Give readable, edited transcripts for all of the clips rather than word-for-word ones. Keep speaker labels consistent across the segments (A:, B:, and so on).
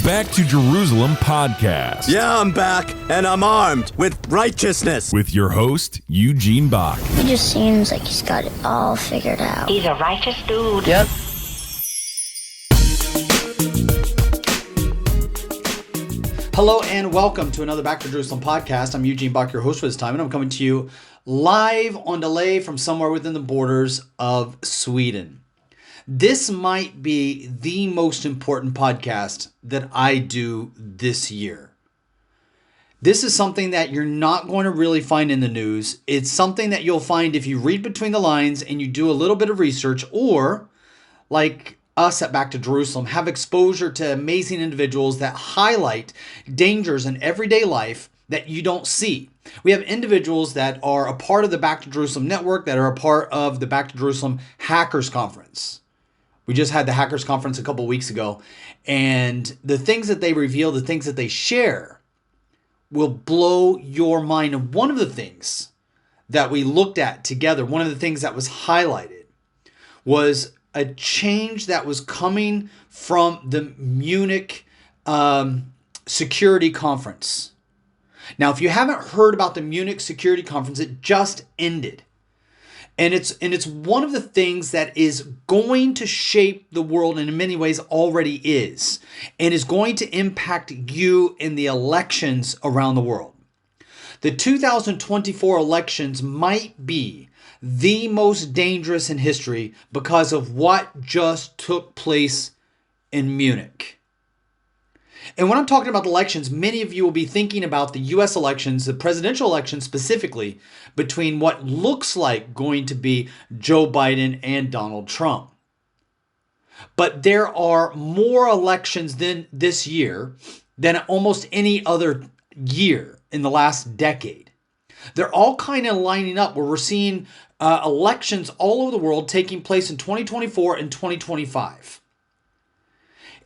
A: Back to Jerusalem podcast.
B: Yeah, I'm back, and I'm armed with righteousness.
A: With your host, Eugene Bach.
C: He just seems like he's got it all figured out.
D: He's a righteous dude.
B: Yep.
E: Hello and welcome to another Back to Jerusalem podcast. I'm Eugene Bach, your host for this time, and I'm coming to you live on delay from somewhere within the borders of Sweden. This might be the most important podcast that I do this year. This is something that you're not going to really find in the news. It's something that you'll find if you read between the lines and you do a little bit of research, or like us at Back to Jerusalem, have exposure to amazing individuals that highlight dangers in everyday life that you don't see. We have individuals that are a part of the Back to Jerusalem network, that are a part of the Back to Jerusalem Hackers Conference. We just had the Hackers Conference a couple weeks ago, and the things that they reveal, the things that they share, will blow your mind. And one of the things that we looked at together, one of the things that was highlighted, was a change that was coming from the Munich Security Conference. Now, if you haven't heard about the Munich Security Conference, it just ended. And it's one of the things that is going to shape the world, and in many ways already is, and is going to impact you in the elections around the world. The 2024 elections might be the most dangerous in history because of what just took place in Munich. And when I'm talking about elections, many of you will be thinking about the U.S. elections, the presidential elections specifically, between what looks like going to be Joe Biden and Donald Trump. But there are more elections this year than almost any other year in the last decade. They're all kind of lining up where we're seeing elections all over the world taking place in 2024 and 2025.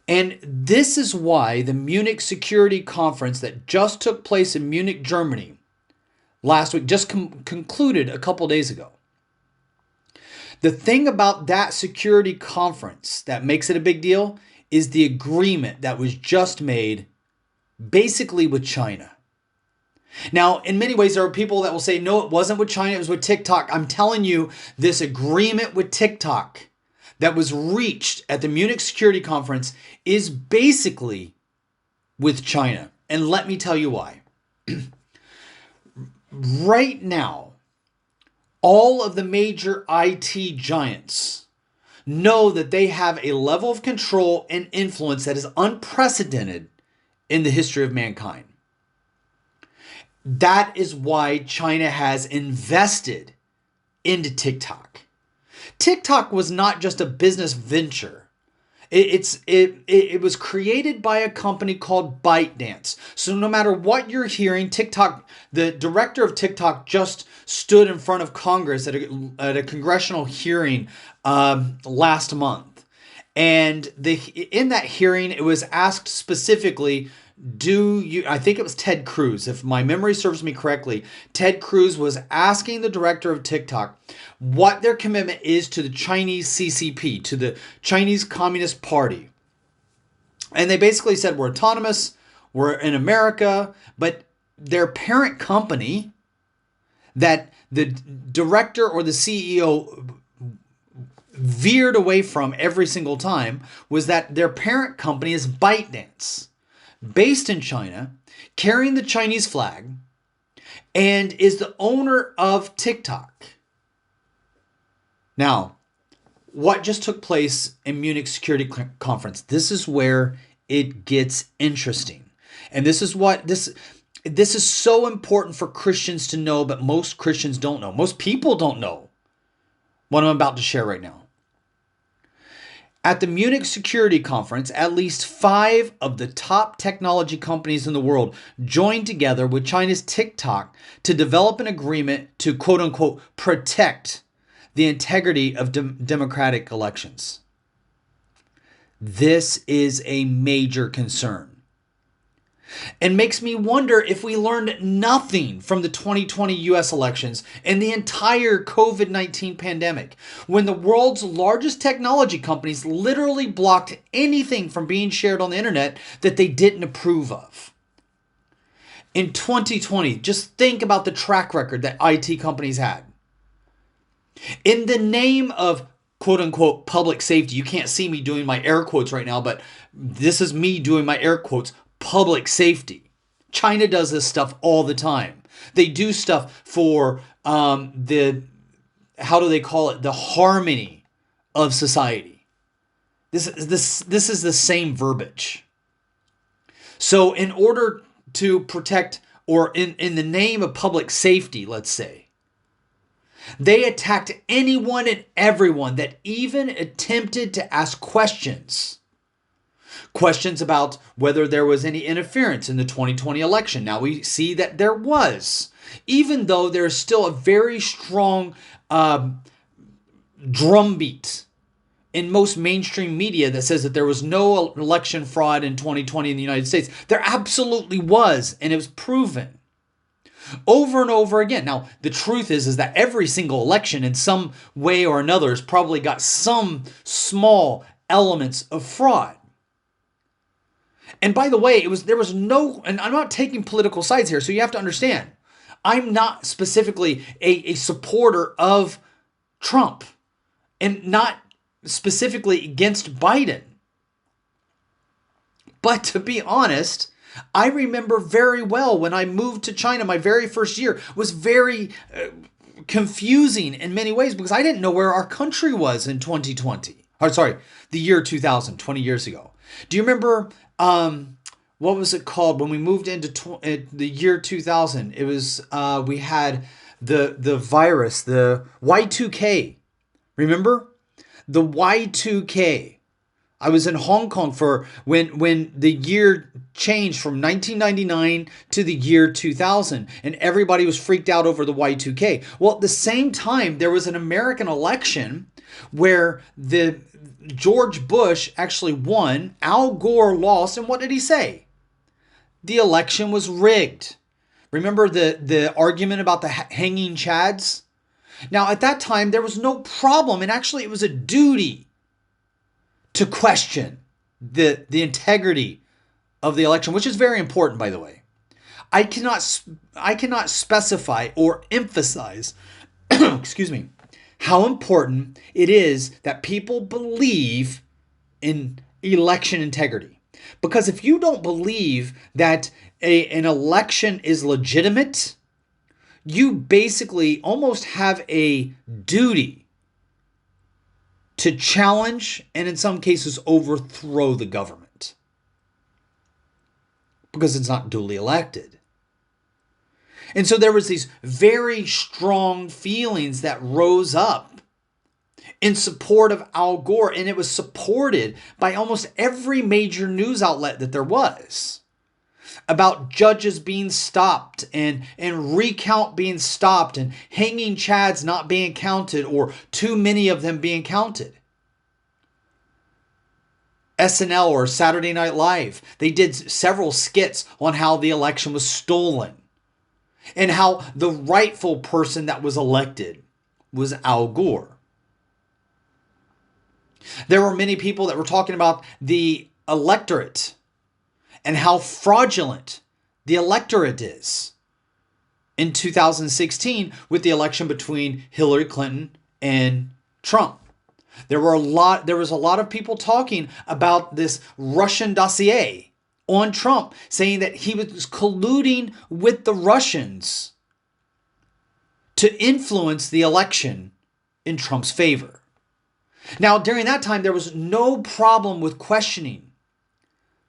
E: And this is why the Munich Security Conference that just took place in Munich, Germany, last week, just concluded a couple days ago. The thing about that security conference that makes it a big deal is the agreement that was just made basically with China. Now, in many ways, there are people that will say, no, it wasn't with China, it was with TikTok. I'm telling you, this agreement with TikTok that was reached at the Munich Security Conference is basically with China. And let me tell you why. Right now, all of the major IT giants know that they have a level of control and influence that is unprecedented in the history of mankind. That is why China has invested into TikTok. TikTok was not just a business venture. It was created by a company called ByteDance. So no matter what you're hearing, TikTok, the director of TikTok just stood in front of Congress at a congressional hearing last month. And in that hearing, it was asked specifically, I think it was Ted Cruz, if my memory serves me correctly. Ted Cruz was asking the director of TikTok what their commitment is to the Chinese CCP, to the Chinese Communist Party. And they basically said, we're autonomous, we're in America, but their parent company that the director or the CEO veered away from every single time was that their parent company is ByteDance, based in China, carrying the Chinese flag, and is the owner of TikTok. Now, what just took place in Munich Security Conference? This is where it gets interesting. And this is so important for Christians to know, but most Christians don't know. Most people don't know what I'm about to share right now. At the Munich Security Conference, at least 5 of the top technology companies in the world joined together with China's TikTok to develop an agreement to, quote unquote, protect the integrity of democratic elections. This is a major concern. and makes me wonder if we learned nothing from the 2020 US elections and the entire COVID-19 pandemic, when the world's largest technology companies literally blocked anything from being shared on the internet that they didn't approve of. In 2020, just think about the track record that IT companies had. In the name of quote unquote public safety, you can't see me doing my air quotes right now, but this is me doing my air quotes, public safety. China does this stuff all the time. They do stuff for how do they call it? The harmony of society. This is the same verbiage. So in order to protect, or in the name of public safety, let's say, they attacked anyone and everyone that even attempted to ask questions. Questions about whether there was any interference in the 2020 election. Now we see that there was, even though there's still a very strong drumbeat in most mainstream media that says that there was no election fraud in 2020 in the United States. There absolutely was, and it was proven over and over again. Now, the truth is that every single election in some way or another has probably got some small elements of fraud. And by the way, there was no, and I'm not taking political sides here, so you have to understand, I'm not specifically a supporter of Trump and not specifically against Biden. But to be honest, I remember very well when I moved to China, my very first year was very confusing in many ways because I didn't know where our country was in 2020. Or sorry, the year 2000, 20 years ago. Do you remember, what was it called when we moved into the year 2000? It was, we had the virus, the Y2K. Remember? The Y2K. I was in Hong Kong for when the year changed from 1999 to the year 2000, and everybody was freaked out over the Y2K. Well, at the same time, there was an American election where the George Bush actually won, Al Gore lost, and what did he say? The election was rigged. Remember the argument about the hanging chads? Now, at that time, there was no problem, and actually it was a duty to question the integrity of the election, which is very important, by the way. I cannot specify or emphasize, excuse me, how important it is that people believe in election integrity. Because if you don't believe that an election is legitimate, you basically almost have a duty to challenge and in some cases overthrow the government because it's not duly elected. And so there was these very strong feelings that rose up in support of Al Gore, and it was supported by almost every major news outlet that there was, about judges being stopped and recount being stopped and hanging chads not being counted or too many of them being counted. SNL or Saturday Night Live, they did several skits on how the election was stolen and how the rightful person that was elected was Al Gore. There were many people that were talking about the electorate and how fraudulent the electorate is in 2016 with the election between Hillary Clinton and Trump. There was a lot of people talking about this Russian dossier on Trump, saying that he was colluding with the Russians to influence the election in Trump's favor. Now, during that time, there was no problem with questioning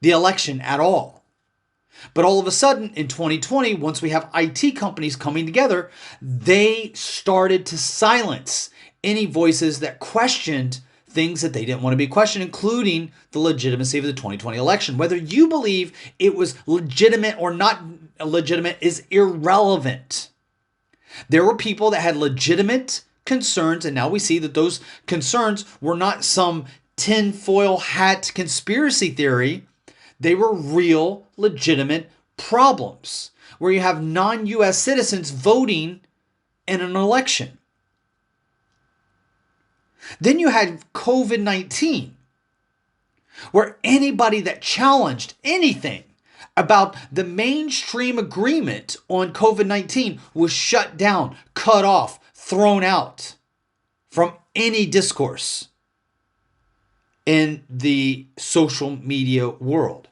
E: the election at all. But all of a sudden, in 2020, once we have IT companies coming together, they started to silence any voices that questioned things that they didn't want to be questioned, including the legitimacy of the 2020 election. Whether you believe it was legitimate or not legitimate is irrelevant. There were people that had legitimate concerns, and now we see that those concerns were not some tinfoil hat conspiracy theory They were real, legitimate problems where you have non-US citizens voting in an election. Then you had COVID-19, where anybody that challenged anything about the mainstream agreement on COVID-19 was shut down, cut off, thrown out from any discourse in the social media world,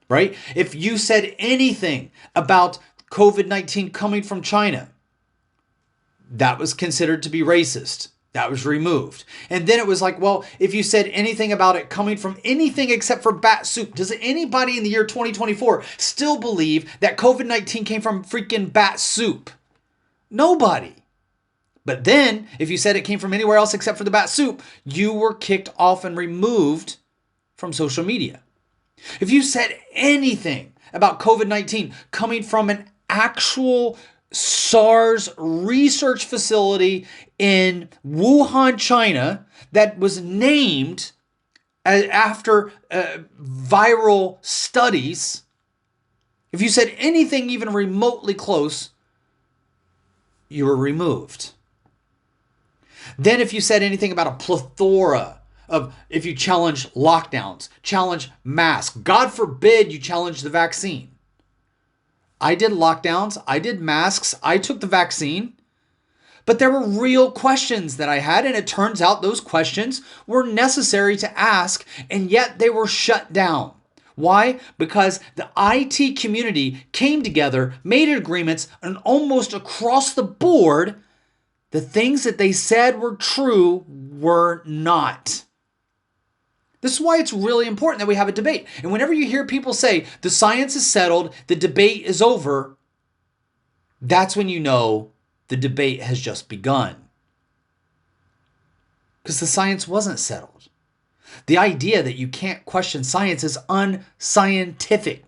E: right? If you said anything about COVID-19 coming from China, that was considered to be racist. That was removed. And then it was like, well, if you said anything about it coming from anything except for bat soup, does anybody in the year 2024 still believe that COVID-19 came from freaking bat soup? Nobody. But then, if you said it came from anywhere else except for the bat soup, you were kicked off and removed from social media. If you said anything about COVID-19 coming from an actual SARS research facility in Wuhan, China, that was named after viral studies, if you said anything even remotely close, you were removed. Then if you said anything about a plethora of, if you challenge lockdowns, challenge masks, God forbid you challenge the vaccine. I did lockdowns, I did masks, I took the vaccine, but there were real questions that I had, and it turns out those questions were necessary to ask, and yet they were shut down. Why? Because the IT community came together, made agreements, and almost across the board, the things that they said were true were not. This is why it's really important that we have a debate. And whenever you hear people say the science is settled, the debate is over, that's when you know the debate has just begun. Because the science wasn't settled. The idea that you can't question science is unscientific.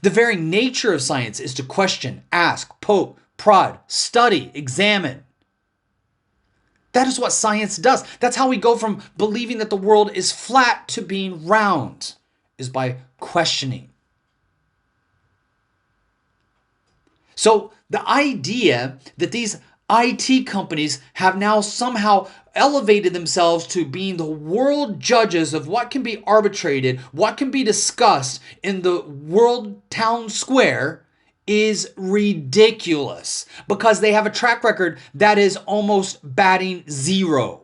E: The very nature of science is to question, ask, poke, prod, study, examine. That is what science does. That's how we go from believing that the world is flat to being round, is by questioning. So the idea that these IT companies have now somehow elevated themselves to being the world judges of what can be arbitrated, what can be discussed in the world town square is ridiculous, because they have a track record that is almost batting zero.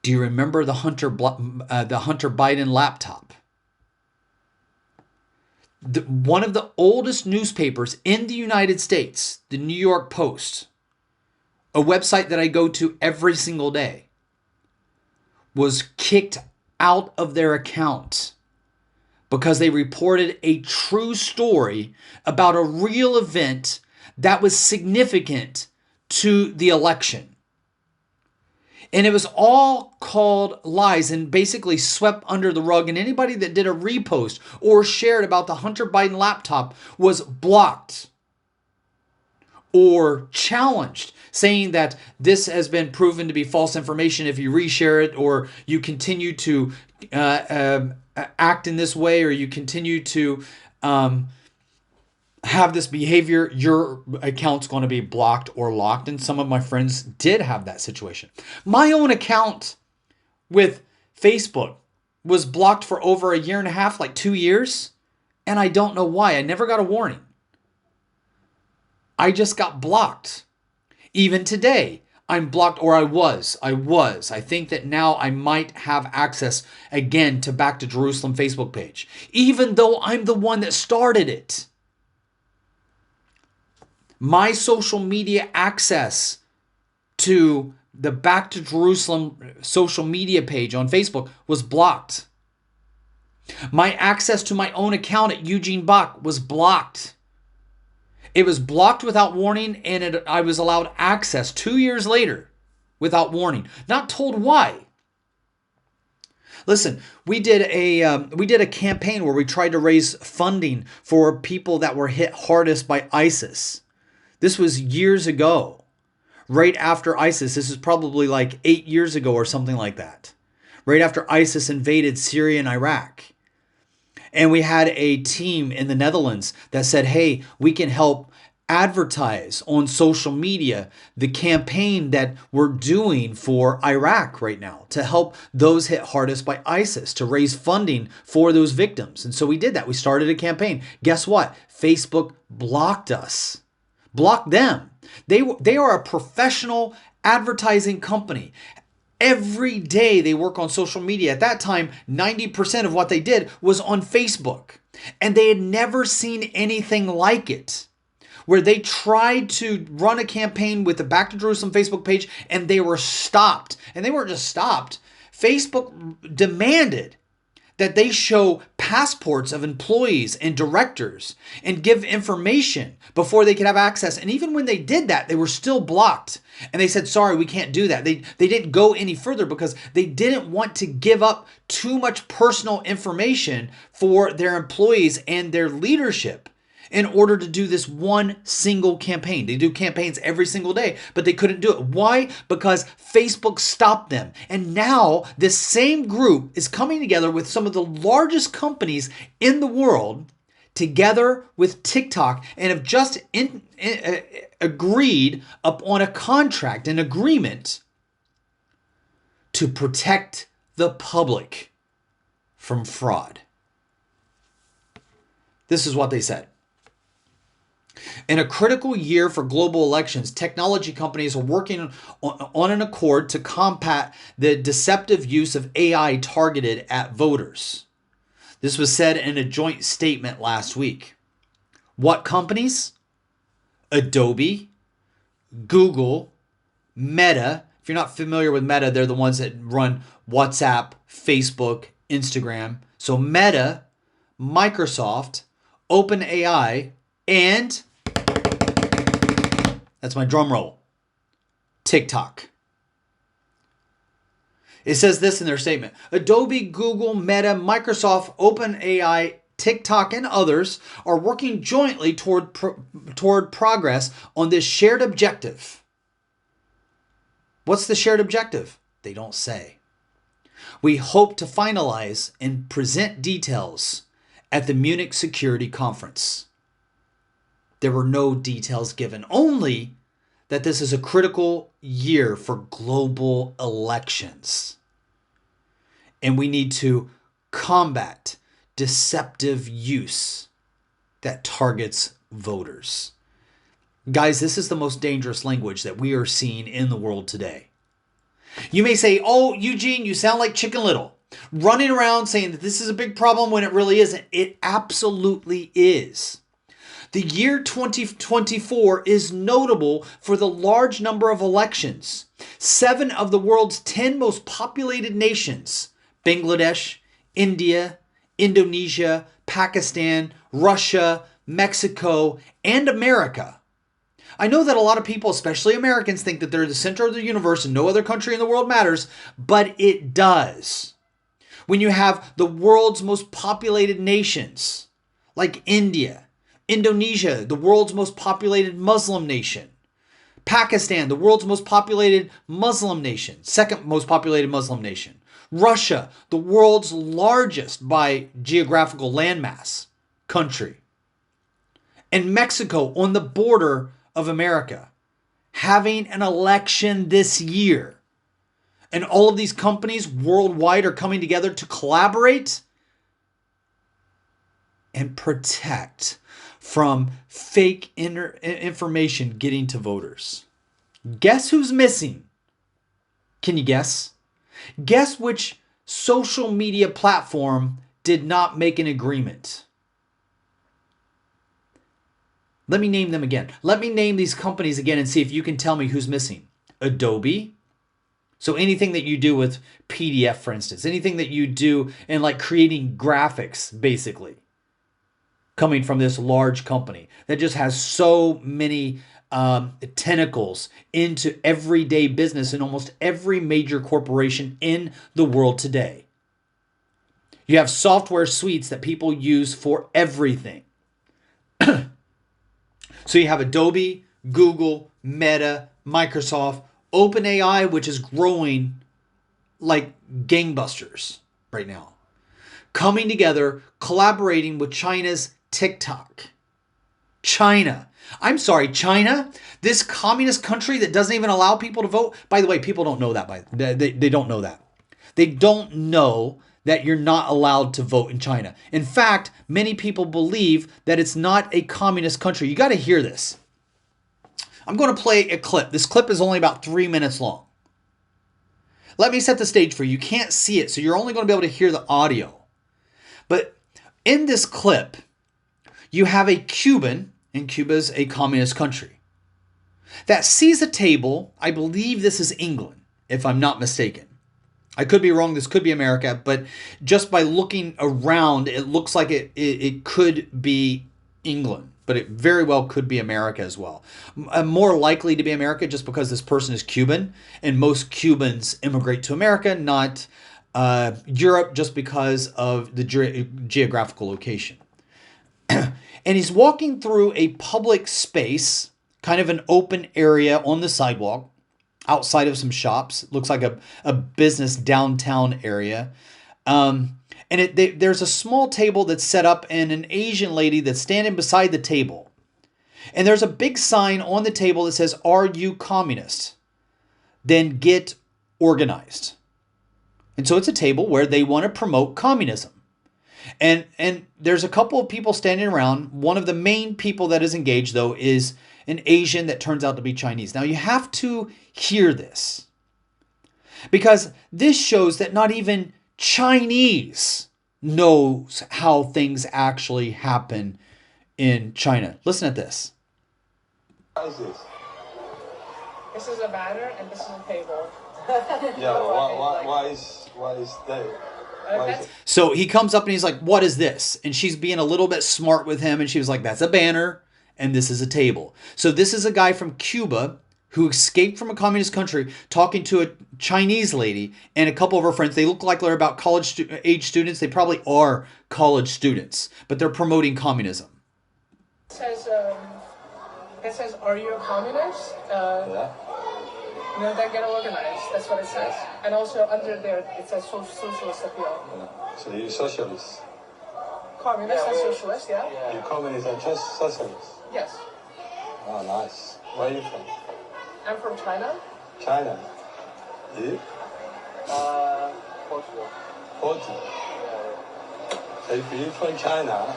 E: Do you remember the Hunter Biden laptop? One of the oldest newspapers in the United States, the New York Post, a website that I go to every single day, was kicked out of their account because they reported a true story about a real event that was significant to the election. And it was all called lies and basically swept under the rug. And anybody that did a repost or shared about the Hunter Biden laptop was blocked or challenged, saying that this has been proven to be false information if you reshare it, or you continue to act in this way, or you continue to have this behavior, your account's going to be blocked or locked. And some of my friends did have that situation. My own account with Facebook was blocked for over a year and a half, like 2 years. And I don't know why. I never got a warning. I just got blocked. Even today, I'm blocked, or I was. I think that now I might have access again to Back to Jerusalem Facebook page, even though I'm the one that started it. My social media access to the Back to Jerusalem social media page on Facebook was blocked. My access to my own account at Eugene Bach was blocked. It was blocked without warning, and I was allowed access 2 years later without warning. Not told why. Listen, we did a campaign where we tried to raise funding for people that were hit hardest by ISIS. This was years ago, right after ISIS. This is probably like 8 years ago or something like that. Right after ISIS invaded Syria and Iraq. And we had a team in the Netherlands that said, hey, we can help advertise on social media the campaign that we're doing for Iraq right now to help those hit hardest by ISIS, to raise funding for those victims. And so we did that. We started a campaign. Guess what? Facebook blocked us, blocked them. They are a professional advertising company. Every day they work on social media. At that time, 90% of what they did was on Facebook. And they had never seen anything like it, where they tried to run a campaign with the Back to Jerusalem Facebook page and they were stopped. And they weren't just stopped. Facebook demanded that they show passports of employees and directors and give information before they could have access. And even when they did that, they were still blocked. And they said, sorry, we can't do that. They didn't go any further because they didn't want to give up too much personal information for their employees and their leadership in order to do this one single campaign. They do campaigns every single day, but they couldn't do it. Why? Because Facebook stopped them. And now this same group is coming together with some of the largest companies in the world, together with TikTok, and have just agreed upon a contract, an agreement to protect the public from fraud. This is what they said. In a critical year for global elections, technology companies are working on an accord to combat the deceptive use of AI targeted at voters. This was said in a joint statement last week. What companies? Adobe, Google, Meta. If you're not familiar with Meta, they're the ones that run WhatsApp, Facebook, Instagram. So Meta, Microsoft, OpenAI, and that's my drum roll, TikTok. It says this in their statement. Adobe, Google, Meta, Microsoft, OpenAI, TikTok, and others are working jointly toward progress on this shared objective. What's the shared objective? They don't say. We hope to finalize and present details at the Munich Security Conference. There were no details given, only that this is a critical year for global elections. And we need to combat deceptive use that targets voters. Guys, this is the most dangerous language that we are seeing in the world today. You may say, oh, Eugene, you sound like Chicken Little, running around saying that this is a big problem when it really isn't. It absolutely is. The year 2024 is notable for the large number of elections. 7 of the world's 10 most populated nations, Bangladesh, India, Indonesia, Pakistan, Russia, Mexico, and America. I know that a lot of people, especially Americans, think that they're the center of the universe and no other country in the world matters, but it does. When you have the world's most populated nations, like India, Indonesia, the world's most populated Muslim nation. Pakistan, the world's most populated Muslim nation, second most populated Muslim nation. Russia, the world's largest by geographical landmass country. And Mexico, on the border of America, having an election this year. And all of these companies worldwide are coming together to collaborate and protect from fake information getting to voters. Guess who's missing? Can you guess? Guess which social media platform did not make an agreement? Let me name them again. Let me name these companies again and see if you can tell me who's missing. Adobe. So anything that you do with PDF, for instance, anything that you do in like creating graphics, basically, coming from this large company that just has so many tentacles into everyday business in almost every major corporation in the world today. You have software suites that people use for everything. So you have Adobe, Google, Meta, Microsoft, OpenAI, which is growing like gangbusters right now, coming together, collaborating with China's TikTok. China. I'm sorry, China, this communist country that doesn't even allow people to vote. By the way, people don't know that. They don't know that. They don't know that you're not allowed to vote in China. In fact, many people believe that it's not a communist country. You got to hear this. I'm going to play a clip. This clip is only about 3 minutes long. Let me set the stage for you. You can't see it, so you're only going to be able to hear the audio. But in this clip, you have a Cuban, and Cuba's a communist country, that sees a table. I believe this is England, if I'm not mistaken. I could be wrong. This could be America, but just by looking around, it looks like it could be England, but it very well could be America as well. More likely to be America just because this person is Cuban, and most Cubans immigrate to America, not Europe, just because of the geographical location. And he's walking through a public space, kind of an open area on the sidewalk, outside of some shops. It looks like a business downtown area. And there's a small table that's set up and an Asian lady that's standing beside the table. And there's a big sign on the table that says, "Are you communist? Then get organized." And so it's a table where they want to promote communism. And there's a couple of people standing around. One of the main people that is engaged, though, is an Asian that turns out to be Chinese. Now, you have to hear this, because this shows that not even Chinese knows how things actually happen in China. Listen at this.
D: What is this?
F: This is a banner and this is a table.
D: Yeah, why is that? Why is it?
E: So he comes up and he's like, "What is this?" And she's being a little bit smart with him. And she was like, "That's a banner and this is a table." So this is a guy from Cuba who escaped from a communist country talking to a Chinese lady and a couple of her friends. They look like they're about college age students. They probably are college students, but they're promoting communism.
F: It says, "Are you a communist?"
D: Yeah.
F: Then get organized. That's what it says. And also under there, it says socialist appeal.
D: Yeah. So you're socialist.
F: Communist and socialist, yeah?
D: You're communist and just socialist.
F: Yes.
D: Oh, nice. Where are you from?
F: I'm from China.
D: China. You?
F: Portugal.
D: Portugal. So if you're from China,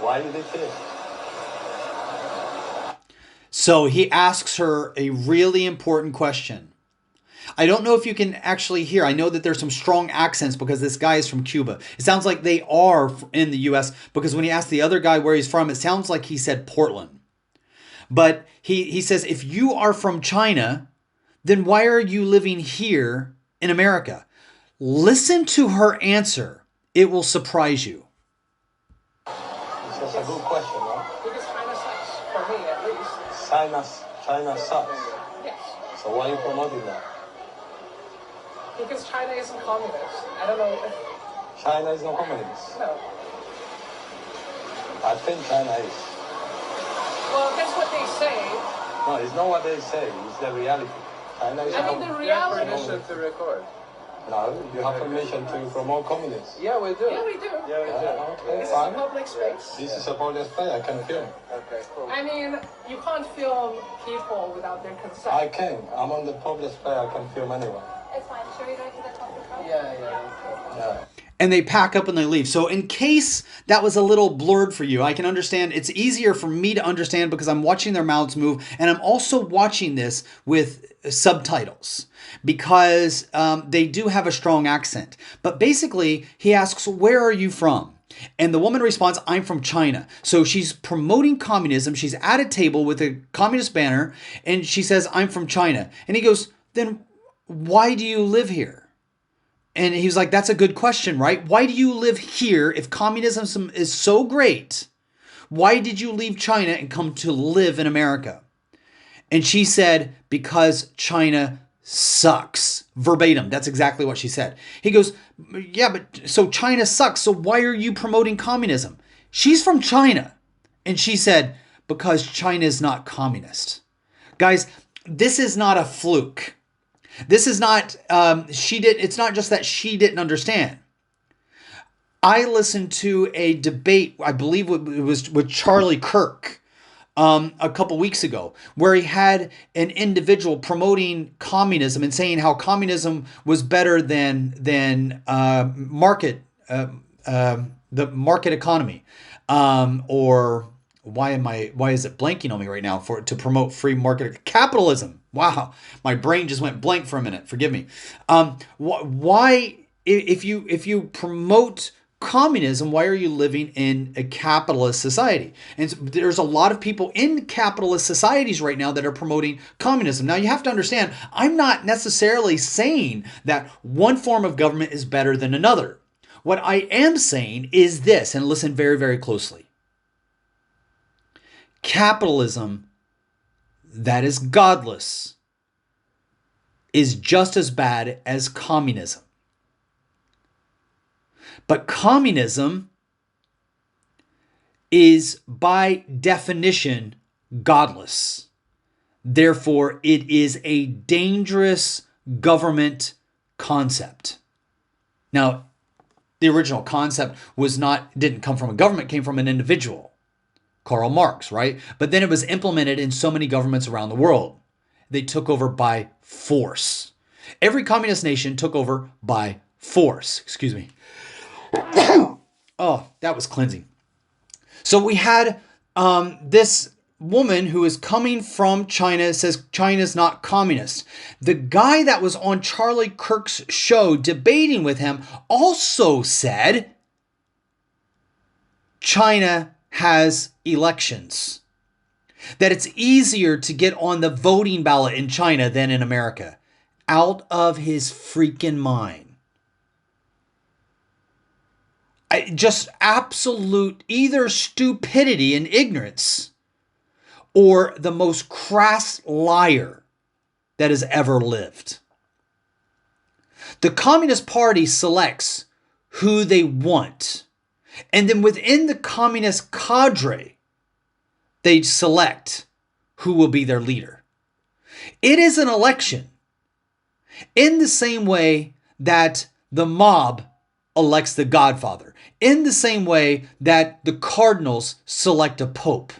D: why you live here?
E: So he asks her a really important question. I don't know if you can actually hear. I know that there's some strong accents because this guy is from Cuba. It sounds like they are in the U.S. because when he asked the other guy where he's from, it sounds like he said Portland. But he says, if you are from China, then why are you living here in America? Listen to her answer. It will surprise you.
D: That's a good question, right?
F: Because China sucks, for me at least.
D: China sucks.
F: Yes.
D: So why are you promoting that?
F: Because China isn't communist. I don't know if...
D: China is not communist.
F: No.
D: I think China is.
F: Well, that's what they say.
D: No, it's not what they say. It's the reality. China is
F: I mean, the reality...
D: permission
G: to record.
D: No, you have permission to promote communism.
G: Yeah, we do.
F: Yeah, we do.
G: Yeah, we do.
D: Okay,
F: This is a
D: fine.
F: public space.
D: This is a public space. I can film.
G: Okay, cool.
F: I mean, you can't film people without their consent.
D: I can. I'm on the public space. I can film anyone.
C: It's fine. Should we go to the coffee shop?
D: Yeah.
E: And they pack up and they leave. So in case that was a little blurred for you, I can understand. It's easier for me to understand because I'm watching their mouths move. And I'm also watching this with subtitles because they do have a strong accent. But basically, he asks, "Where are you from?" And the woman responds, "I'm from China." So she's promoting communism. She's at a table with a communist banner. And she says, "I'm from China." And he goes, "Then why do you live here?" And he was like, "That's a good question, right? Why do you live here if communism is so great? Why did you leave China and come to live in America?" And she said, "Because China sucks." Verbatim. That's exactly what she said. He goes, "Yeah, but so China sucks. So why are you promoting communism?" She's from China. And she said, "Because China is not communist." Guys, this is not a fluke. This is not, it's not just that she didn't understand. I listened to a debate, I believe it was with Charlie Kirk, a couple weeks ago, where he had an individual promoting communism and saying how communism was better than the market economy, or why is it blanking on me right now to promote free market capitalism? Wow, my brain just went blank for a minute. Forgive me. Why, if you promote communism, why are you living in a capitalist society? And so there's a lot of people in capitalist societies right now that are promoting communism. Now you have to understand, I'm not necessarily saying that one form of government is better than another. What I am saying is this, and listen very, very closely. Capitalism that is godless is just as bad as communism. But communism is by definition godless. Therefore, it is a dangerous government concept. Now, the original concept didn't come from a government, it came from an individual, Karl Marx, right? But then it was implemented in so many governments around the world. They took over by force. Every communist nation took over by force. Excuse me. Oh, that was cleansing. So we had this woman who is coming from China, says China's not communist. The guy that was on Charlie Kirk's show debating with him also said China has elections, that it's easier to get on the voting ballot in China than in America. Out of his freaking mind. Just absolute either stupidity and ignorance or the most crass liar that has ever lived. The Communist Party selects who they want. And then within the communist cadre, they select who will be their leader. It is an election in the same way that the mob elects the Godfather, in the same way that the cardinals select a pope.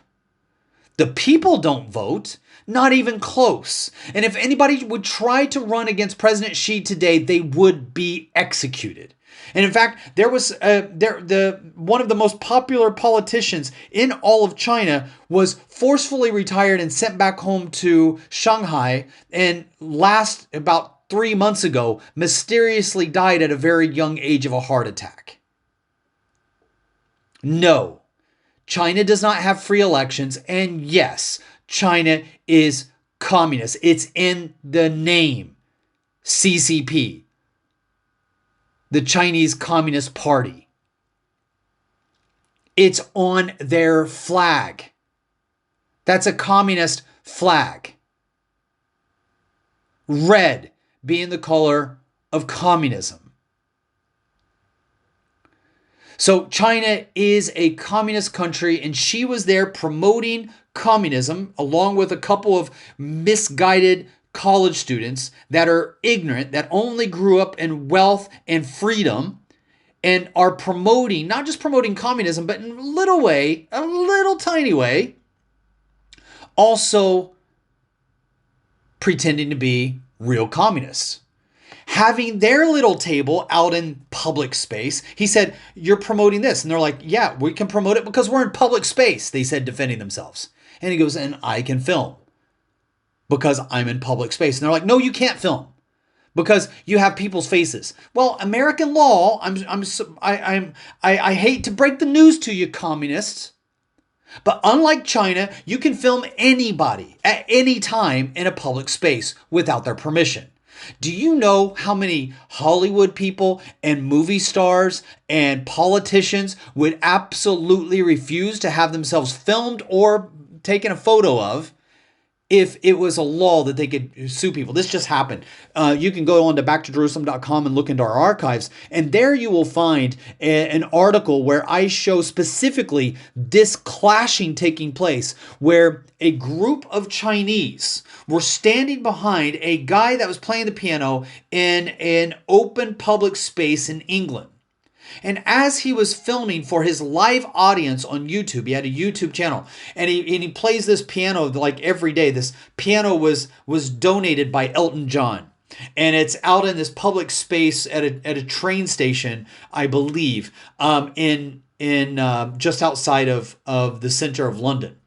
E: The people don't vote, not even close. And if anybody would try to run against President Xi today, they would be executed. And in fact, there was one of the most popular politicians in all of China was forcefully retired and sent back home to Shanghai, and about 3 months ago, mysteriously died at a very young age of a heart attack. No, China does not have free elections. And yes, China is communist. It's in the name, CCP, the Chinese Communist Party. It's on their flag. That's a communist flag. Red being the color of communism. So China is a communist country, and she was there promoting communism along with a couple of misguided college students that are ignorant, that only grew up in wealth and freedom, and are promoting, not just promoting communism, but in a little tiny way, also pretending to be real communists. Having their little table out in public space, he said, "You're promoting this." And they're like, "Yeah, we can promote it because we're in public space," they said, defending themselves. And he goes, "And I can film because I'm in public space." And they're like, "No, you can't film because you have people's faces." Well, American law, I hate to break the news to you, communists, but unlike China, you can film anybody at any time in a public space without their permission. Do you know how many Hollywood people and movie stars and politicians would absolutely refuse to have themselves filmed or taken a photo of if it was a law that they could sue people. This just happened. You can go on to backtojerusalem.com and look into our archives, and there you will find an article where I show specifically this clashing taking place, where a group of Chinese were standing behind a guy that was playing the piano in an open public space in England. And as he was filming for his live audience on YouTube, he had a YouTube channel, and he plays this piano like every day. This piano was donated by Elton John, and it's out in this public space at a train station, I believe, in just outside of the center of London.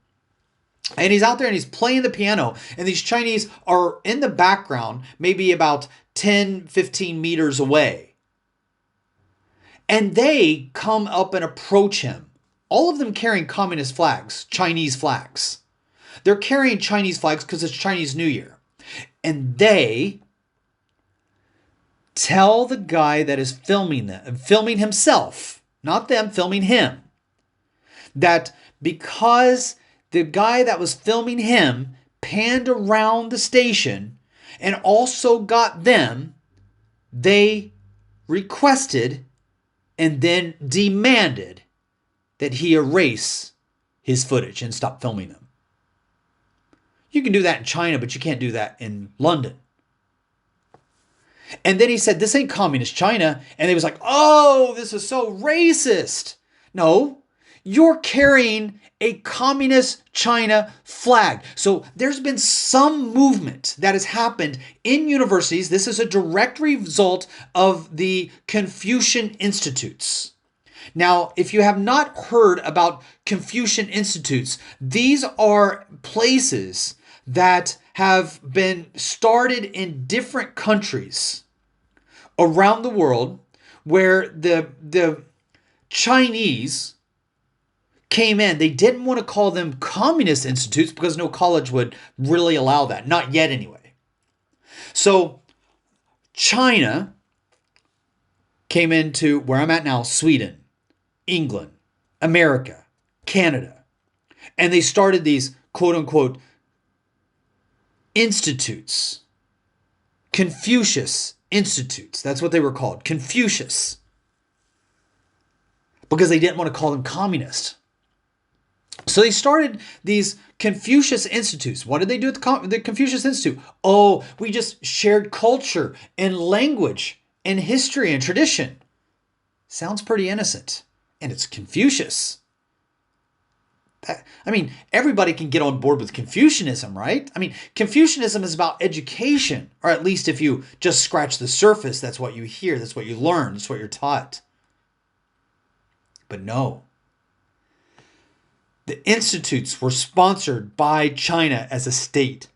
E: And he's out there and he's playing the piano, and these Chinese are in the background, maybe about 10, 15 meters away. And they come up and approach him. All of them carrying communist flags, Chinese flags. They're carrying Chinese flags because it's Chinese New Year. And they tell the guy that is filming them, filming himself, not them, filming him, that because the guy that was filming him panned around the station and also got them, they requested and then demanded that he erase his footage and stop filming them. You can do that in China, but you can't do that in London. And then he said, this ain't communist China. And they was like, oh, this is so racist. No, you're carrying a communist China flag. So there's been some movement that has happened in universities. This is a direct result of the Confucian Institutes. Now, if you have not heard about Confucian Institutes, these are places that have been started in different countries around the world where the Chinese came in. They didn't want to call them communist institutes because no college would really allow that. Not yet anyway. So China came into where I'm at now, Sweden, England, America, Canada. And they started these quote unquote institutes. Confucius Institutes. That's what they were called. Confucius. Because they didn't want to call them communist. So they started these Confucius Institutes. What did they do at the Confucius Institute? Oh, we just shared culture and language and history and tradition. Sounds pretty innocent. And it's Confucius. Everybody can get on board with Confucianism, right? Confucianism is about education, or at least if you just scratch the surface, that's what you hear, that's what you learn, that's what you're taught. But no. The institutes were sponsored by China as a state.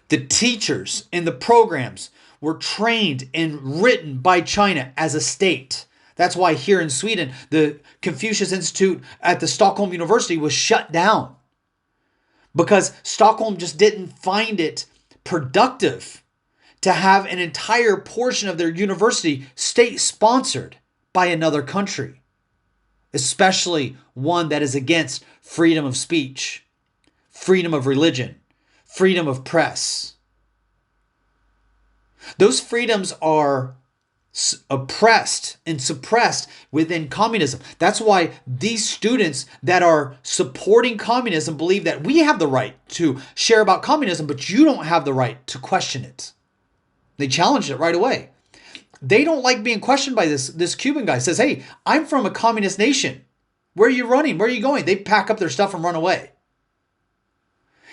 E: The teachers in the programs were trained and written by China as a state. That's why here in Sweden, the Confucius Institute at the Stockholm University was shut down. Because Stockholm just didn't find it productive to have an entire portion of their university state-sponsored by another country. Especially one that is against freedom of speech, freedom of religion, freedom of press. Those freedoms are oppressed and suppressed within communism. That's why these students that are supporting communism believe that we have the right to share about communism, but you don't have the right to question it. They challenged it right away. They don't like being questioned by this Cuban guy. Says, hey, I'm from a communist nation. Where are you running? Where are you going? They pack up their stuff and run away.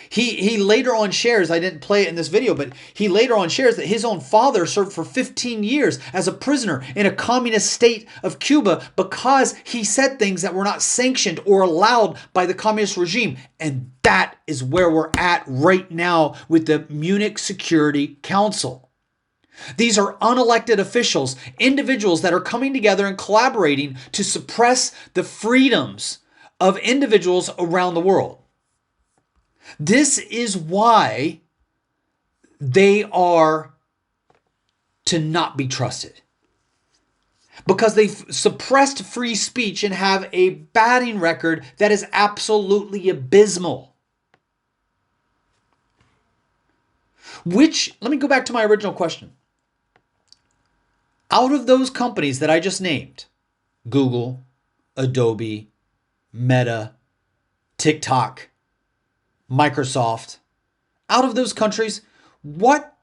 E: He later on shares, I didn't play it in this video, but he later on shares that his own father served for 15 years as a prisoner in a communist state of Cuba because he said things that were not sanctioned or allowed by the communist regime. And that is where we're at right now with the Munich Security Council. These are unelected officials, individuals that are coming together and collaborating to suppress the freedoms of individuals around the world. This is why they are to not be trusted. Because they've suppressed free speech and have a batting record that is absolutely abysmal. Let me go back to my original question. Out of those companies that I just named, Google, Adobe, Meta, TikTok, Microsoft, out of those countries, what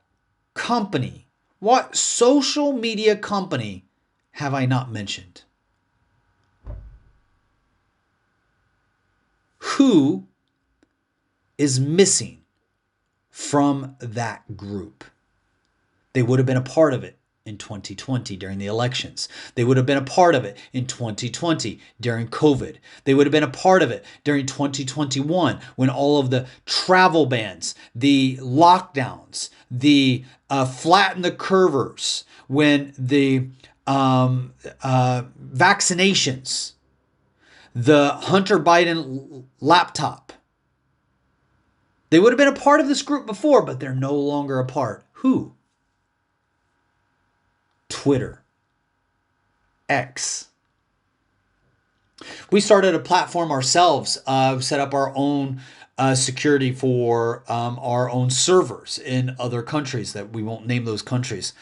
E: social media company have I not mentioned? Who is missing from that group? They would have been a part of it in 2020 during the elections. They would have been a part of it in 2020 during COVID. They would have been a part of it during 2021 when all of the travel bans, the lockdowns, the flatten the curvers, when the vaccinations, the Hunter Biden laptop. They would have been a part of this group before, but they're no longer a part. Who? Twitter, X. We started a platform ourselves, set up our own security for our own servers in other countries that we won't name those countries.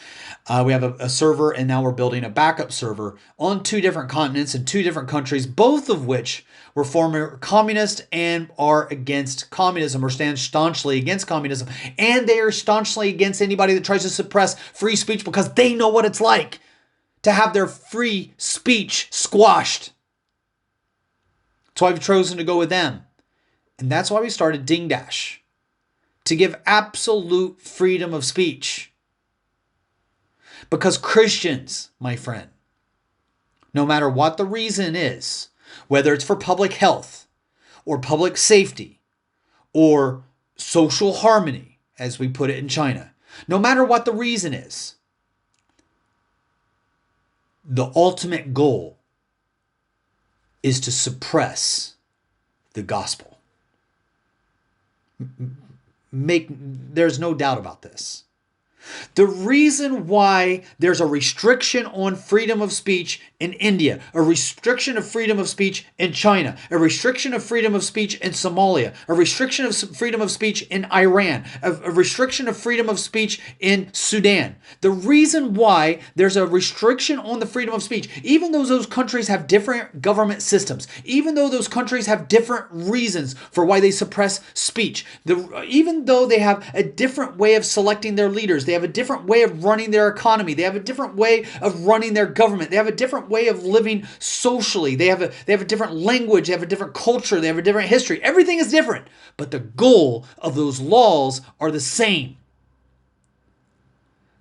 E: We have a server, and now we're building a backup server on 2 different continents in 2 different countries, both of which were former communist and are against communism, or stand staunchly against communism. And they are staunchly against anybody that tries to suppress free speech, because they know what it's like to have their free speech squashed. That's why I've chosen to go with them. And that's why we started Ding Dash, to give absolute freedom of speech. Because Christians, my friend, no matter what the reason is, whether it's for public health or public safety or social harmony, as we put it in China, no matter what the reason is, the ultimate goal is to suppress the gospel. There's no doubt about this. The reason why there's a restriction on freedom of speech in India, a restriction of freedom of speech in China, a restriction of freedom of speech in Somalia, a restriction of freedom of speech in Iran, a restriction of freedom of speech in Sudan. The reason why there's a restriction on the freedom of speech, even though those countries have different government systems, even though those countries have different reasons for why they suppress speech, even though they have a different way of selecting their leaders, they have a different way of running their economy, they have a different way of running their government, they have a different way of living socially, they have a different language, they have a different culture, they have a different history. Everything is different, but the goal of those laws are the same.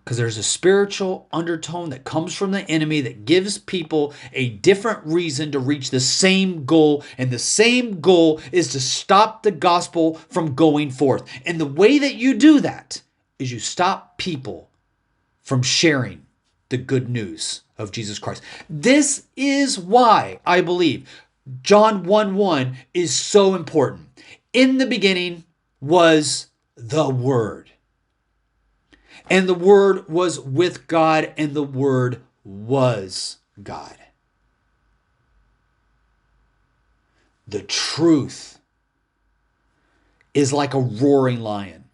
E: Because there's a spiritual undertone that comes from the enemy that gives people a different reason to reach the same goal. And the same goal is to stop the gospel from going forth. And the way that you do that is you stop people from sharing the good news of Jesus Christ. This is why I believe John 1:1 is so important. In the beginning was the Word. And the Word was with God, and the Word was God. The truth is like a roaring lion.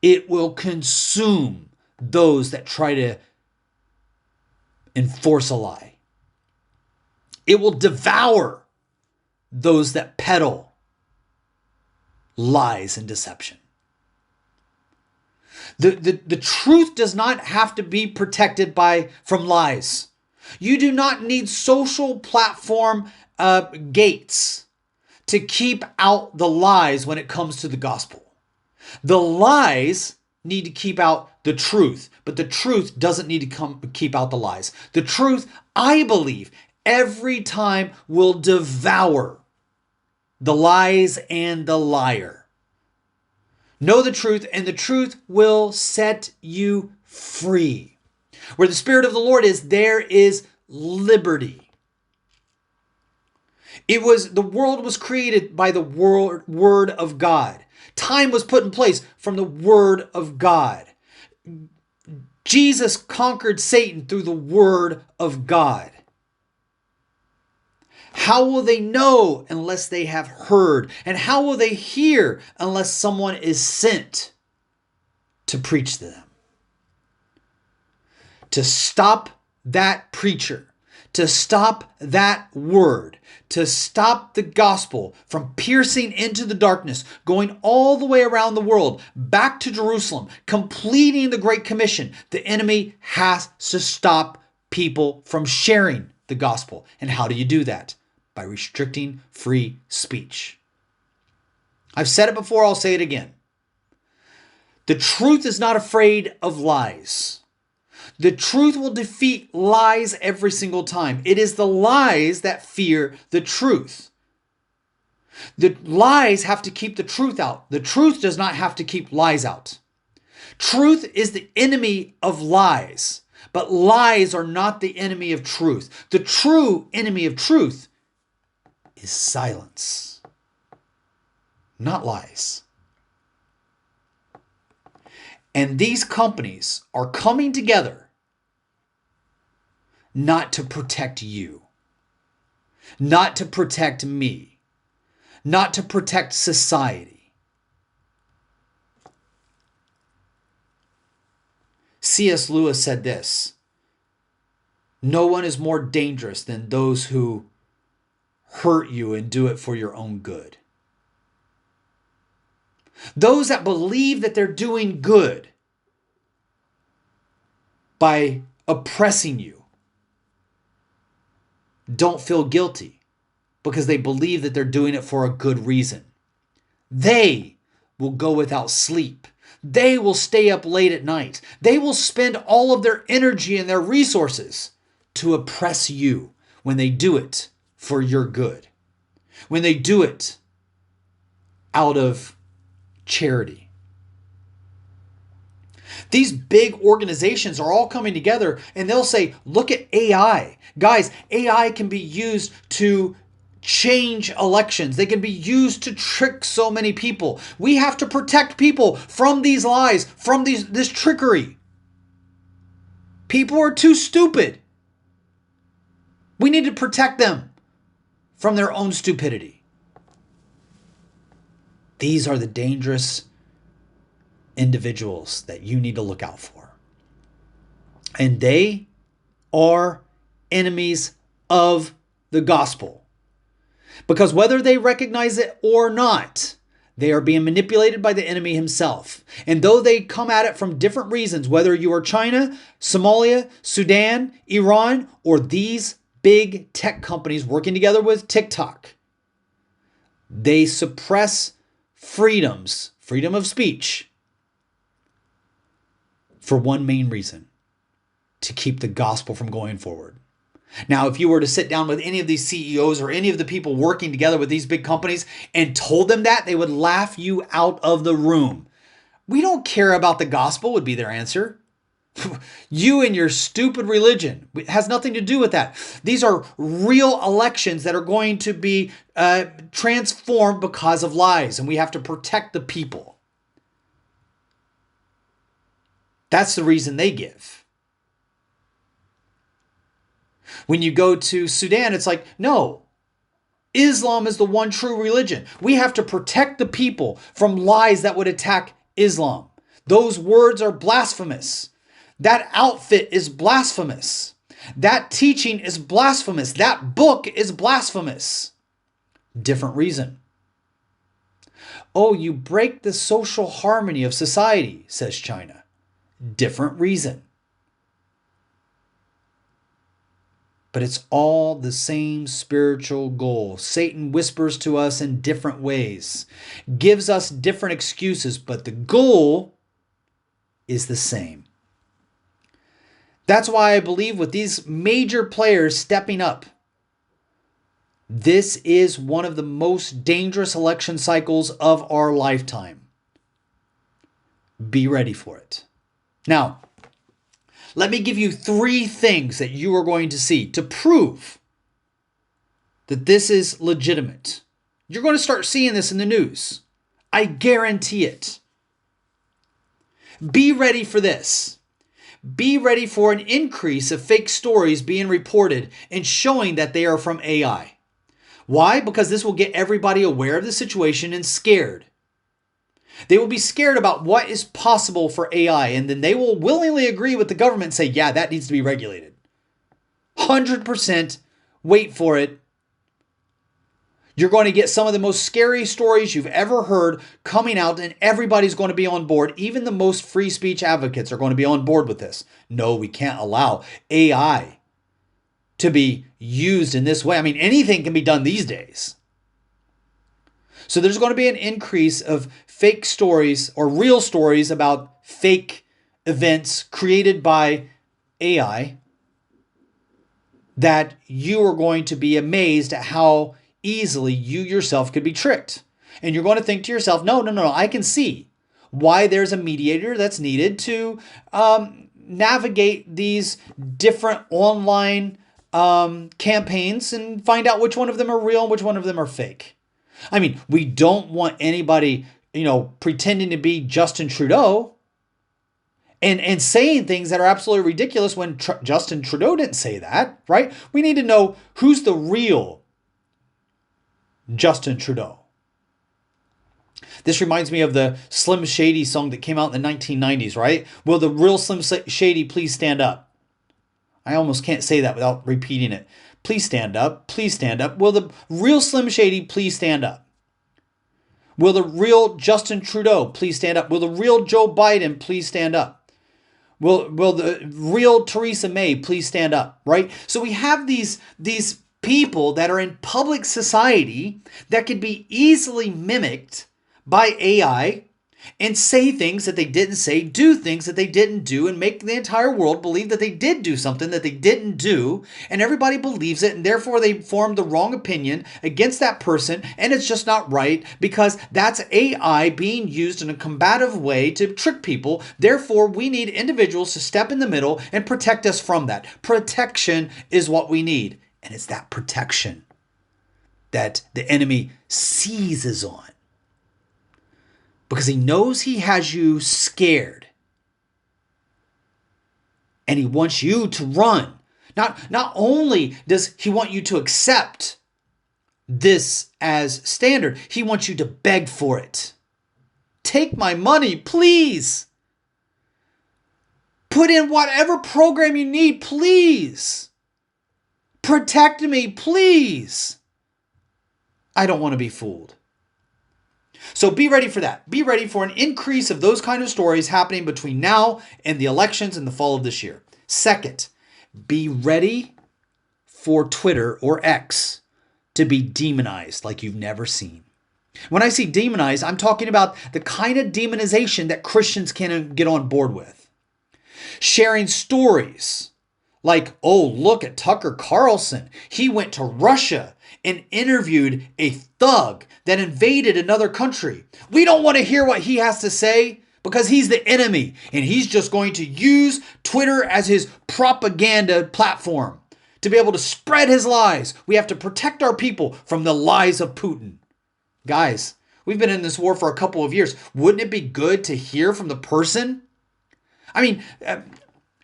E: It will consume those that try to enforce a lie. It will devour those that peddle lies and deception. The truth does not have to be protected from lies. You do not need social platform gates to keep out the lies when it comes to the gospel. The lies need to keep out the truth, but the truth doesn't need to keep out the lies. The truth, I believe, every time will devour the lies and the liar. Know the truth, and the truth will set you free. Where the Spirit of the Lord is, there is liberty. The world was created by the Word of God. Time was put in place from the Word of God. Jesus conquered Satan through the Word of God. How will they know unless they have heard? And how will they hear unless someone is sent? to preach to them. To stop that preacher, to stop that word, to stop the gospel from piercing into the darkness, going all the way around the world, back to Jerusalem, completing the Great Commission. The enemy has to stop people from sharing the gospel. And how do you do that? By restricting free speech. I've said it before, I'll say it again. The truth is not afraid of lies. The truth will defeat lies every single time. It is the lies that fear the truth. The lies have to keep the truth out. The truth does not have to keep lies out. Truth is the enemy of lies, but lies are not the enemy of truth. The true enemy of truth is silence, not lies. And these companies are coming together not to protect you, not to protect me, not to protect society. C.S. Lewis said this: no one is more dangerous than those who hurt you and do it for your own good. Those that believe that they're doing good by oppressing you don't feel guilty because they believe that they're doing it for a good reason. They will go without sleep. They will stay up late at night. They will spend all of their energy and their resources to oppress you when they do it for your good, when they do it out of charity. These big organizations are all coming together and they'll say, look at AI. Guys, AI can be used to change elections. They can be used to trick so many people. We have to protect people from these lies, from this trickery. People are too stupid. We need to protect them from their own stupidity. These are the dangerous individuals that you need to look out for. And they are enemies of the gospel. Because whether they recognize it or not, they are being manipulated by the enemy himself. And though they come at it from different reasons, whether you are China, Somalia, Sudan, Iran, or these big tech companies working together with TikTok, they suppress freedom of speech, for one main reason: to keep the gospel from going forward. Now, if you were to sit down with any of these CEOs or any of the people working together with these big companies and told them that, they would laugh you out of the room. We don't care about the gospel, would be their answer. You and your stupid religion. It has nothing to do with that. These are real elections that are going to be transformed because of lies, and we have to protect the people. That's the reason they give. When you go to Sudan, it's like, no, Islam is the one true religion. We have to protect the people from lies that would attack Islam. Those words are blasphemous. That outfit is blasphemous. That teaching is blasphemous. That book is blasphemous. Different reason. Oh, you break the social harmony of society, says China. Different reason. But it's all the same spiritual goal. Satan whispers to us in different ways, gives us different excuses, but the goal is the same. That's why I believe with these major players stepping up, this is one of the most dangerous election cycles of our lifetime. Be ready for it. Now, let me give you 3 things that you are going to see to prove that this is legitimate. You're going to start seeing this in the news. I guarantee it. Be ready for this. Be ready for an increase of fake stories being reported and showing that they are from AI. Why? Because this will get everybody aware of the situation and scared. They will be scared about what is possible for AI, and then they will willingly agree with the government and say, yeah, that needs to be regulated. 100%, wait for it. You're going to get some of the most scary stories you've ever heard coming out, and everybody's going to be on board. Even the most free speech advocates are going to be on board with this. No, we can't allow AI to be used in this way. I mean, anything can be done these days. So there's going to be an increase of fake stories or real stories about fake events created by AI that you are going to be amazed at how easily you yourself could be tricked. And you're going to think to yourself, no, I can see why there's a mediator that's needed to navigate these different online campaigns and find out which one of them are real and which one of them are fake. I mean, we don't want anybody, pretending to be Justin Trudeau and saying things that are absolutely ridiculous when Justin Trudeau didn't say that, right? We need to know who's the real Justin Trudeau. This reminds me of the Slim Shady song that came out in the 1990s, right? Will the real Slim Shady please stand up? I almost can't say that without repeating it. Please stand up. Please stand up. Will the real Slim Shady please stand up? Will the real Justin Trudeau please stand up? Will the real Joe Biden please stand up? Will the real Theresa May please stand up? Right? So we have these people that are in public society that could be easily mimicked by AI and say things that they didn't say, do things that they didn't do, and make the entire world believe that they did do something that they didn't do, and everybody believes it, and therefore they form the wrong opinion against that person, and it's just not right because that's AI being used in a combative way to trick people. Therefore, we need individuals to step in the middle and protect us from that. Protection is what we need, and it's that protection that the enemy seizes on. Because he knows he has you scared. And he wants you to run. Not only does he want you to accept this as standard, he wants you to beg for it. Take my money, please. Put in whatever program you need, please. Protect me, please. I don't want to be fooled. So be ready for that. Be ready for an increase of those kind of stories happening between now and the elections in the fall of this year. Second, be ready for Twitter or X to be demonized like you've never seen. When I say demonized, I'm talking about the kind of demonization that Christians can get on board with. Sharing stories like, oh, look at Tucker Carlson. He went to Russia and interviewed a thug that invaded another country. We don't want to hear what he has to say because he's the enemy and he's just going to use Twitter as his propaganda platform to be able to spread his lies. We have to protect our people from the lies of Putin. Guys, we've been in this war for a couple of years. Wouldn't it be good to hear from the person? I mean,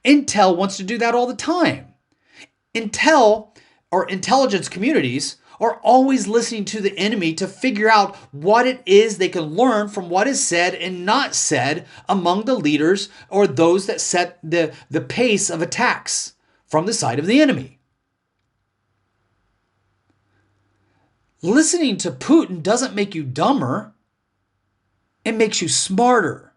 E: Intel wants to do that all the time. Intel or intelligence communities are always listening to the enemy to figure out what it is they can learn from what is said and not said among the leaders or those that set the pace of attacks from the side of the enemy. Listening to Putin doesn't make you dumber. It makes you smarter.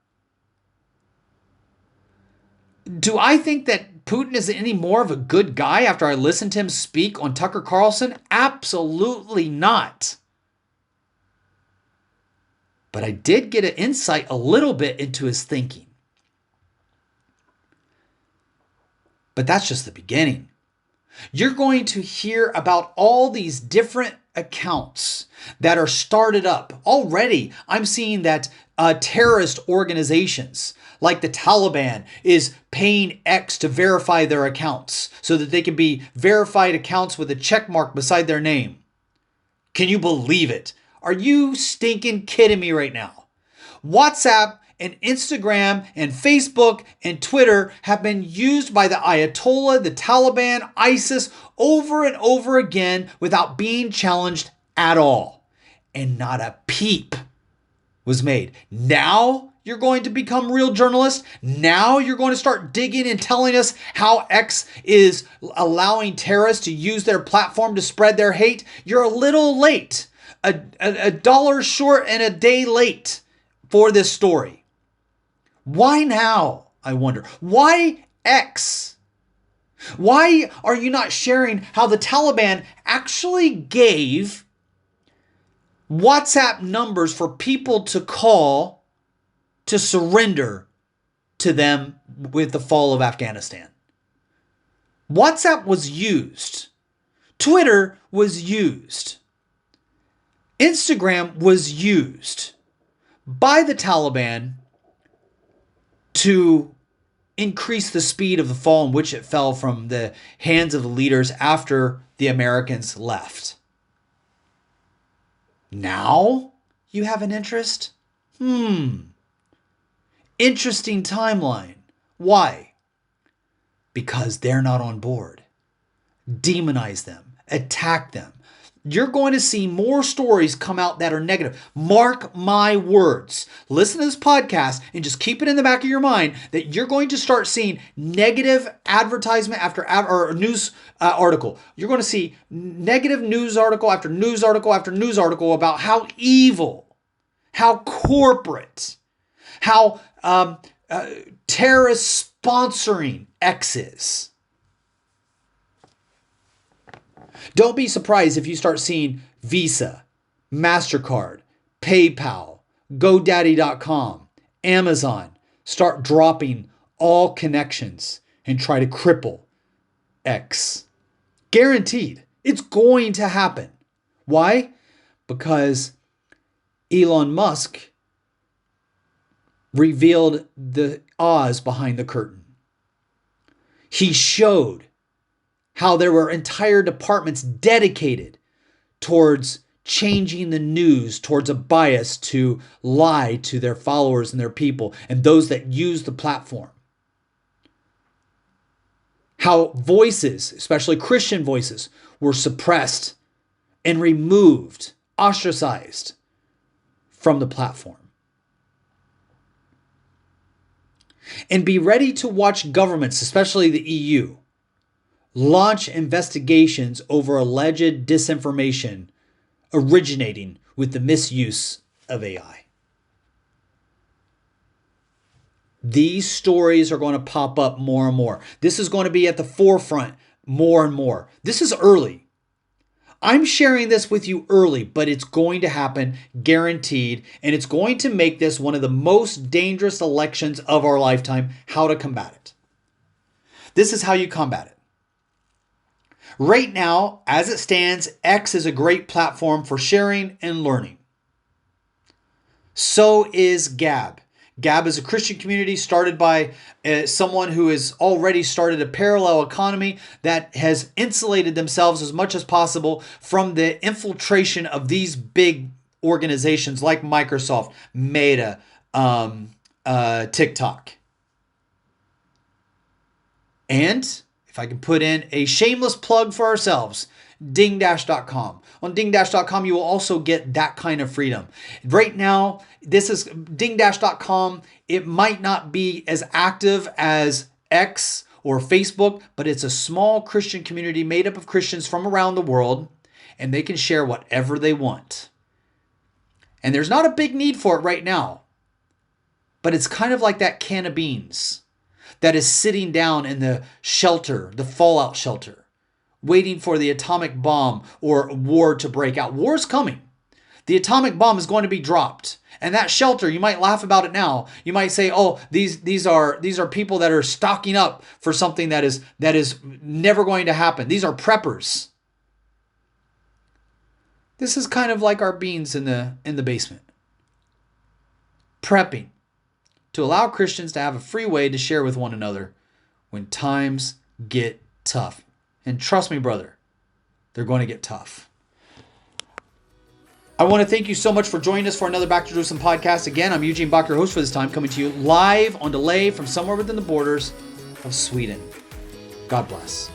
E: Do I think that Putin is any more of a good guy after I listened to him speak on Tucker Carlson? Absolutely not. But I did get an insight a little bit into his thinking. But that's just the beginning. You're going to hear about all these different accounts that are started up. Already, I'm seeing that terrorist organizations like the Taliban is paying X to verify their accounts so that they can be verified accounts with a check mark beside their name. Can you believe it? Are you stinking kidding me right now? WhatsApp and Instagram and Facebook and Twitter have been used by the Ayatollah, the Taliban, ISIS over and over again without being challenged at all. And not a peep was made. Now you're going to become real journalists. Now you're going to start digging and telling us how X is allowing terrorists to use their platform to spread their hate. You're a little late, a dollar short and a day late for this story. Why now? I wonder. Why X? Why are you not sharing how the Taliban actually gave WhatsApp numbers for people to call to surrender to them with the fall of Afghanistan? WhatsApp was used. Twitter was used. Instagram was used by the Taliban to increase the speed of the fall in which it fell from the hands of the leaders after the Americans left. Now you have an interest? Interesting timeline. Why? Because they're not on board. Demonize them. Attack them. You're going to see more stories come out that are negative. Mark my words. Listen to this podcast and just keep it in the back of your mind that you're going to start seeing negative advertisement or news article. You're going to see negative news article after news article after news article about how evil, how corporate, how terrorist sponsoring X is. Don't be surprised if you start seeing Visa, MasterCard, PayPal, GoDaddy.com, Amazon start dropping all connections and try to cripple X. Guaranteed. It's going to happen. Why? Because Elon Musk revealed the Oz behind the curtain. He showed how there were entire departments dedicated towards changing the news towards a bias to lie to their followers and their people and those that use the platform. How voices, especially Christian voices, were suppressed and removed, ostracized from the platform. And be ready to watch governments, especially the EU, launch investigations over alleged disinformation originating with the misuse of AI. These stories are going to pop up more and more. This is going to be at the forefront more and more. This is early. I'm sharing this with you early, but it's going to happen, guaranteed, and it's going to make this one of the most dangerous elections of our lifetime. How to combat it. This is how you combat it. Right now, as it stands, X is a great platform for sharing and learning. So is Gab. Gab is a Christian community started by someone who has already started a parallel economy that has insulated themselves as much as possible from the infiltration of these big organizations like Microsoft, Meta, TikTok. And if I can put in a shameless plug for ourselves, dingdash.com. On dingdash.com, you will also get that kind of freedom. Right now, this is dingdash.com. It might not be as active as X or Facebook, but it's a small Christian community made up of Christians from around the world, and they can share whatever they want. And there's not a big need for it right now, but it's kind of like that can of beans that is sitting down in the shelter, the fallout shelter, waiting for the atomic bomb or war to break out. War's coming. The atomic bomb is going to be dropped. And that shelter, you might laugh about it now. You might say, oh, these are people that are stocking up for something that is never going to happen. These are preppers. This is kind of like our beans in the basement. Prepping to allow Christians to have a free way to share with one another when times get tough. And trust me, brother, they're going to get tough. I want to thank you so much for joining us for another Back to Jerusalem podcast. Again, I'm Eugene Bach, your host for this time, coming to you live on delay from somewhere within the borders of Sweden. God bless.